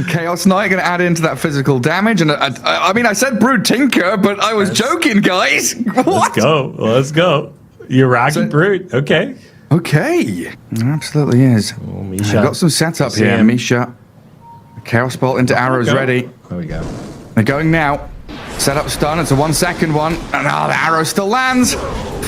Chaos Knight going to add into that physical damage. And I mean, I said Brood Tinker, but I was joking, guys. What? Let's go. Let's go. Uragi Brood. Okay. Okay. It absolutely is. Oh, Misha. Got some setup here. Misha. Chaos Bolt into arrows ready. There we go. They're going now. Set up stun. It's a 1 second one. And the arrow still lands.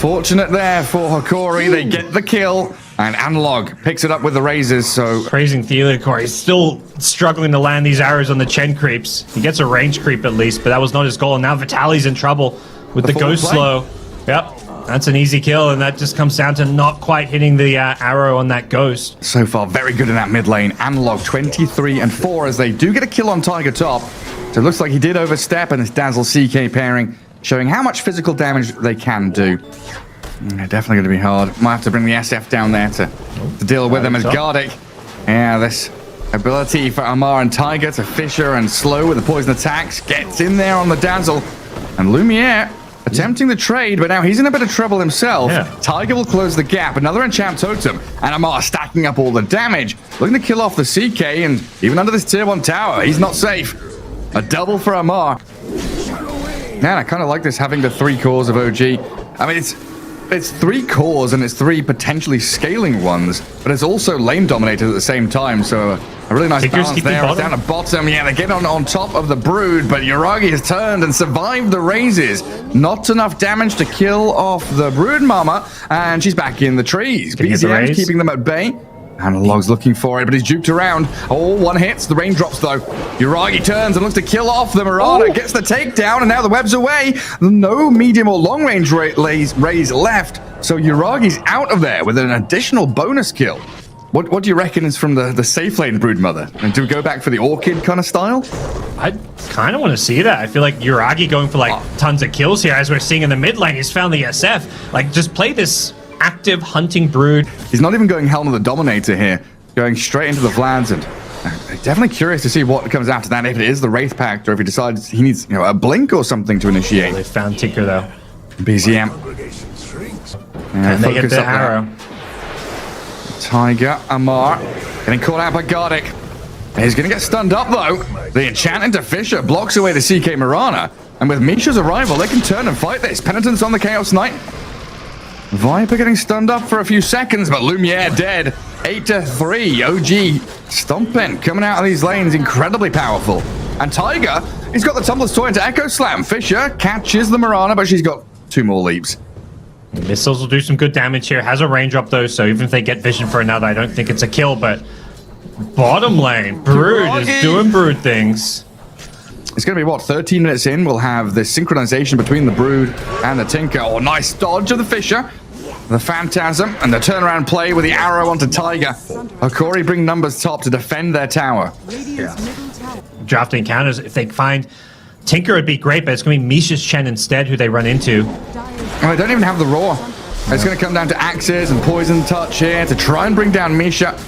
Fortunate there for HOKORI. They get the kill. And Analog picks it up with the razors, so... Praising Theodore. He's still struggling to land these arrows on the Chen creeps. He gets a range creep at least, but that was not his goal. And now Vitali's in trouble with the Ghost Slow. Yep, that's an easy kill, and that just comes down to not quite hitting the arrow on that Ghost. So far, very good in that mid lane. Analog 23 and 4 as they do get a kill on Tiger top. So it looks like he did overstep, and this Dazzle CK pairing showing how much physical damage they can do. Definitely going to be hard. Might have to bring the SF down there to deal with them as Gardic. Yeah, this ability for Amar and Tiger to Fisher and slow with the poison attacks gets in there on the Dazzle. And Lumiere attempting the trade, but now he's in a bit of trouble himself. Yeah. Tiger will close the gap. Another enchant totem. And Amar stacking up all the damage. Looking to kill off the CK, and even under this tier 1 tower, he's not safe. A double for Amar. Man, I kind of like this, having the 3 cores of OG. I mean, it's 3 cores and it's 3 potentially scaling ones, but it's also lane dominated at the same time, so a really nice balance there. It's down to bottom. Yeah, they get on top of the Brood, but Uragi has turned and survived the raises. Not enough damage to kill off the Brood Mama, and she's back in the trees. BZM keeping them at bay. Analog's looking for it, but he's duped around. Oh, 1 hits. The raindrops, though. Uragi turns and looks to kill off the Marauder. Gets the takedown, and now the web's away. No medium or long-range raise left. So Uragi's out of there with an additional bonus kill. What do you reckon is from the safe lane Brood Mother? And do we go back for the Orchid kind of style? I kind of want to see that. I feel like Uragi going for tons of kills here, as we're seeing in the mid lane. He's found the SF. Like, just play this active hunting Brood. He's not even going Helm of the Dominator here, going straight into the Vlads, and definitely curious to see what comes after that, if it is the Wraith Pact or if he decides he needs a blink or something to initiate. They found Tinker though. BZM. And they get the arrow. Tiger, Amar, getting caught out by Gardic. He's going to get stunned up though. The enchant into Fisher blocks away the CK Mirana, and with Misha's arrival, they can turn and fight this. Penitence on the Chaos Knight. Viper getting stunned up for a few seconds, but Lumiere dead. 8-3. OG stomping, coming out of these lanes, incredibly powerful. And Tiger, he's got the Tumbler's Toy into Echo Slam. Fisher catches the Mirana, but she's got 2 more leaps. The missiles will do some good damage here. Has a range drop though, so even if they get vision for another, I don't think it's a kill, but bottom lane, Brood is doing Brood things. It's going to be, what, 13 minutes in? We'll have the synchronization between the Brood and the Tinker. Oh, nice dodge of the Fisher. The Phantasm and the turnaround play with the arrow onto Tiger. HOKORI bring numbers top to defend their tower. Yeah. Drafting counters, if they find Tinker, it'd be great, but it's going to be Misha's Chen instead who they run into. Oh, I don't even have the Roar. It's going to come down to axes and poison touch here to try and bring down Misha.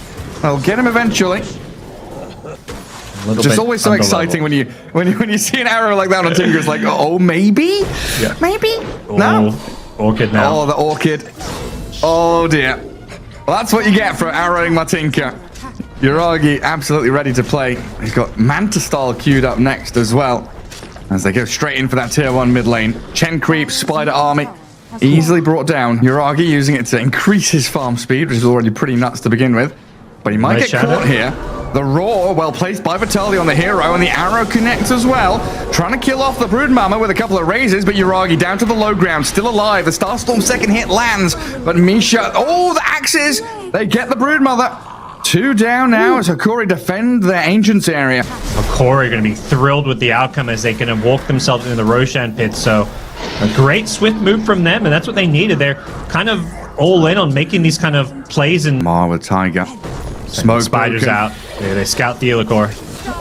They'll get him eventually. It's always so exciting when you see an arrow like that on a Tinker. It's like, oh, maybe? Yeah. Maybe? No? Orchid now. Oh, the Orchid. Oh, dear. Well, that's what you get for arrowing my Tinker. Uragi absolutely ready to play. He's got Manta Style queued up next as well, as they go straight in for that tier 1 mid lane. Chen creep, Spider Army, easily brought down. Uragi using it to increase his farm speed, which is already pretty nuts to begin with. But he might get caught here. The Roar, well placed by Vitali on the hero, and the arrow connects as well. Trying to kill off the Brood Mama with a couple of raises, but Uragi down to the low ground, still alive. The Starstorm second hit lands, but Misha, oh, the axes! They get the Brood Mother. 2 down now as HOKORI defend their Ancients area. HOKORI are going to be thrilled with the outcome as they can walk themselves into the Roshan pit, so a great swift move from them, and that's what they needed. They're kind of all in on making these kind of plays. And Mar with Tiger. Smoke Spiders broken. Out. Yeah, they scout the Illicore.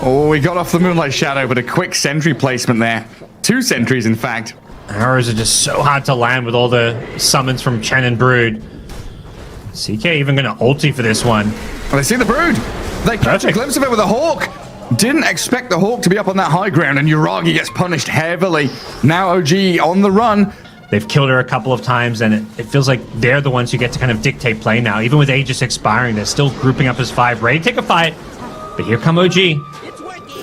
Oh, we got off the Moonlight Shadow, but a quick sentry placement there. 2 sentries, in fact. Arrows are just so hard to land with all the summons from Chen and Brood. CK even going to ulti for this one. Well, they see the Brood. They catch a glimpse of it with a Hawk. Didn't expect the Hawk to be up on that high ground, and Uragi gets punished heavily. Now OG on the run. They've killed her a couple of times, and it feels like they're the ones who get to kind of dictate play now. Even with Aegis expiring, they're still grouping up as 5. Ready to take a fight, but here come OG.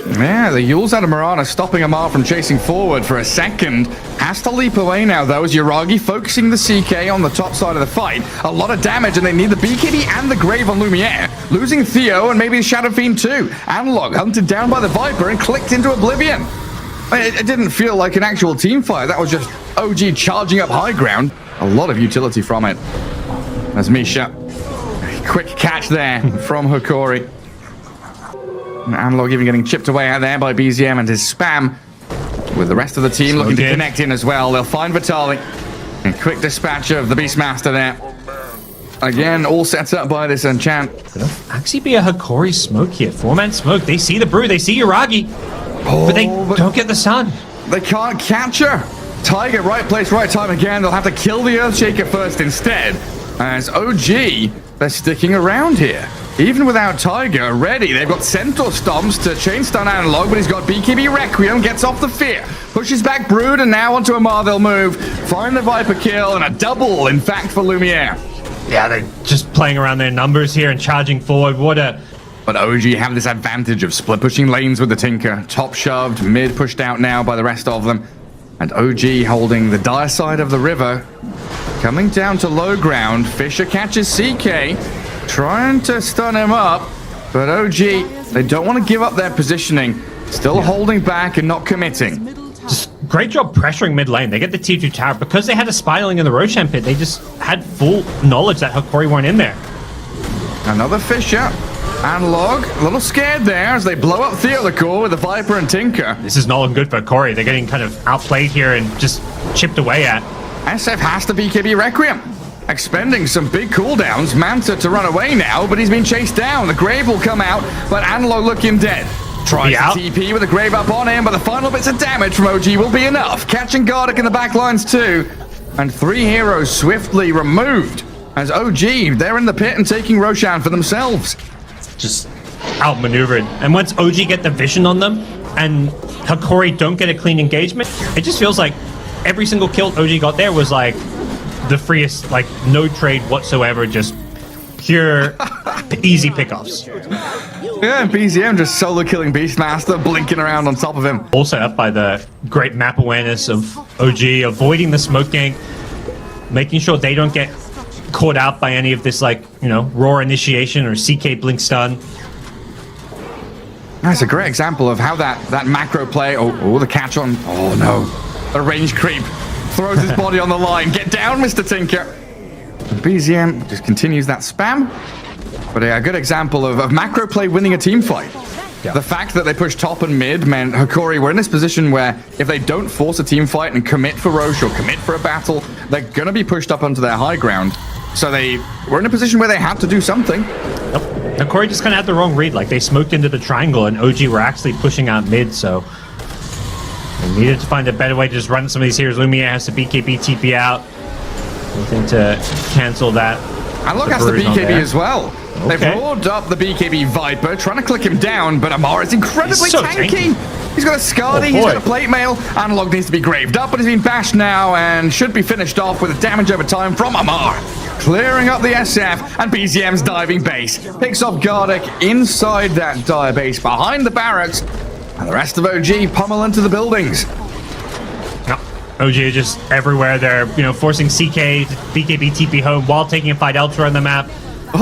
Yeah, the Yules out of Mirana stopping Amar from chasing forward for a second. Has to leap away now, though, as Yuragi focusing the CK on the top side of the fight. A lot of damage, and they need the BKB and the Grave on Lumiere. Losing Theo and maybe the Shadow Fiend too. Analog hunted down by the Viper and clicked into oblivion. It didn't feel like an actual team fight. That was just OG charging up high ground. A lot of utility from it. As Misha. Quick catch there from HOKORI. Analog even getting chipped away out there by BZM and his spam. With the rest of the team looking to connect in as well. They'll find Vitali. And quick dispatch of the Beastmaster there. Again, all set up by this enchant. It'll actually be a HOKORI smoke here. 4-man smoke. They see the brew. They see Yuragi. But they don't get the sun. They can't catch her. Tiger, right place, right time again. They'll have to kill the Earthshaker first instead. As OG, they're sticking around here. Even without Tiger ready, they've got Centaur Stomps to chain stun Analog, but he's got BKB Requiem, gets off the fear, pushes back Brood, and now onto Amar they'll move. Find the Viper kill, and a double, in fact, for Lumiere. Yeah, they're just playing around their numbers here and charging forward. But OG have this advantage of split pushing lanes with the Tinker. Top shoved, mid pushed out now by the rest of them. And OG holding the dire side of the river. Coming down to low ground, Fisher catches CK. Trying to stun him up, but OG, they don't want to give up their positioning. Still holding back and not committing. Just great job pressuring mid lane. They get the T2 tower. Because they had a spiraling in the Roshan pit, they just had full knowledge that HOKORI weren't in there. Another Fisher. Analog, a little scared there as they blow up Theodore with the Viper and Tinker. This is not looking good for HOKORI. They're getting kind of outplayed here and just chipped away at. SF has to BKB Requiem. Expending some big cooldowns. Manta to run away now, but he's been chased down. The Grave will come out, but Analog looking dead. Tries to TP with the Grave up on him, but the final bits of damage from OG will be enough. Catching Gardic in the back lines too. And 3 heroes swiftly removed. As OG, they're in the pit and taking Roshan for themselves. Just outmaneuvered. And once OG get the vision on them, and HOKORI don't get a clean engagement, it just feels like every single kill OG got there was like the freest, like no trade whatsoever, just pure easy pickoffs. Yeah, BZM just solo killing Beastmaster, blinking around on top of him. All set up by the great map awareness of OG, avoiding the smoke gank, making sure they don't get caught out by any of this, like, you know, Roar initiation or CK blink stun. That's a great example of how that macro play. Oh, the catch on. Oh no, a range creep. Throws his body on the line. Get down, Mr. Tinker. BZM just continues that spam. But a good example of macro play winning a team fight. Yeah. The fact that they pushed top and mid meant HOKORI were in this position where if they don't force a team fight and commit for Roche or commit for a battle, they're going to be pushed up onto their high ground. So they were in a position where they had to do something. Yep. HOKORI just kind of had the wrong read. Like, they smoked into the triangle and OG were actually pushing out mid, so they needed to find a better way to just run some of these heroes. Lumiere has to BKB TP out. Anything to cancel that. And look, has the BKB as well. Okay. They've roared up the BKB Viper, trying to click him down, but Amar is incredibly tanky. He's got a Skadi, he's got a plate mail. Analog needs to be graved up, but he's been bashed now and should be finished off with damage over time from Amar. Clearing up the SF, and BZM's diving base. Picks off Gardic inside that dire base behind the barracks, and the rest of OG pummel into the buildings. OG are just everywhere. They're, you know, forcing CK to BKB TP home while taking a fight elsewhere on the map,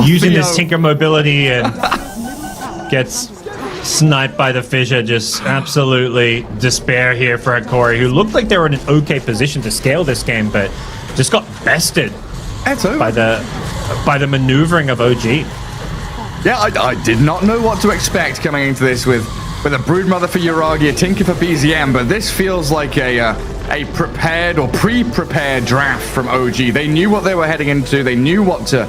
using this Tinker mobility, and gets sniped by the Fissure. Just absolutely despair here for HOKORI, who looked like they were in an okay position to scale this game, but just got bested by the maneuvering of OG. Yeah, I did not know what to expect coming into this with a Broodmother for Yuragi, a Tinker for BZM, but this feels like a prepared or pre-prepared draft from OG. They knew what they were heading into. They knew what to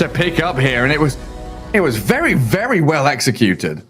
pick up here, and it was very, very well executed.